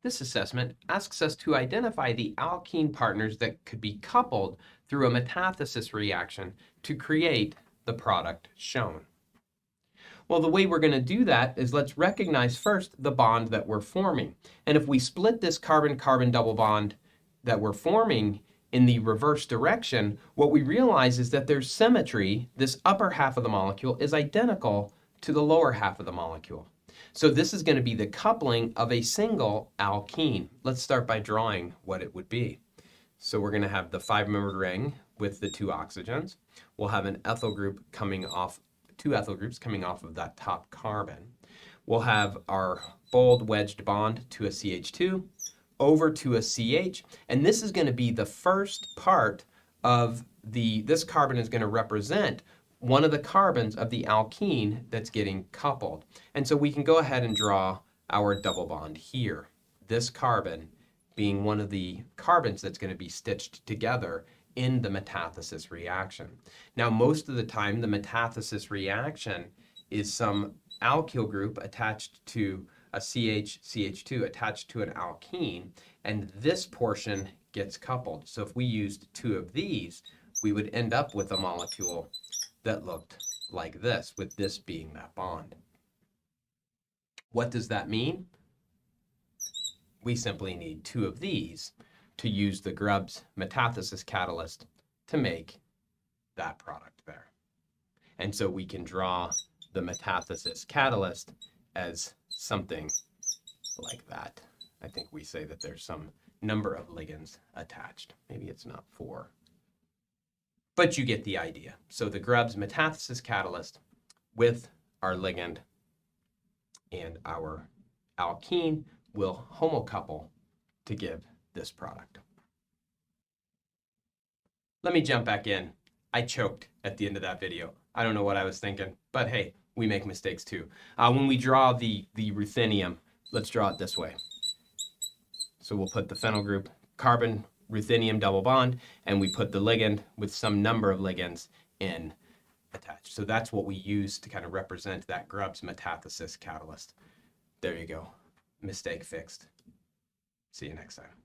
This assessment asks us to identify the alkene partners that could be coupled through a metathesis reaction to create the product shown. Well, the way we're going to do that is let's recognize first the bond that we're forming. And if we split this carbon-carbon double bond that we're forming in the reverse direction, what we realize is that there's symmetry. This upper half of the molecule is identical to the lower half of the molecule. So this is going to be the coupling of a single alkene. Let's start by drawing what it would be. So we're going to have the 5-membered ring with the 2 oxygens. We'll have an ethyl group coming off, 2 ethyl groups coming off of that top carbon. We'll have our bold wedged bond to a CH2 over to a CH, and this is going to be the first part of this carbon is going to represent one of the carbons of the alkene that's getting coupled. And so we can go ahead and draw our double bond here. This carbon being one of the carbons that's going to be stitched together in the metathesis reaction. Now, most of the time, the metathesis reaction is some alkyl group attached to a CH2 attached to an alkene, and this portion gets coupled. So if we used 2 of these, we would end up with a molecule that looked like this, with this being that bond. What does that mean? We simply need 2 of these to use the Grubbs metathesis catalyst to make that product there. And so we can draw the metathesis catalyst as something like that. I think we say that there's some number of ligands attached. Maybe it's not 4. But you get the idea. So the Grubbs metathesis catalyst with our ligand and our alkene will homocouple to give this product. Let me jump back in. I choked at the end of that video. I don't know what I was thinking, but hey, we make mistakes too. When we draw the ruthenium, let's draw it this way. So we'll put the phenyl group, carbon, ruthenium double bond, and we put the ligand with some number of ligands in attached. So that's what we use to kind of represent that Grubbs metathesis catalyst. There you go. Mistake fixed. See you next time.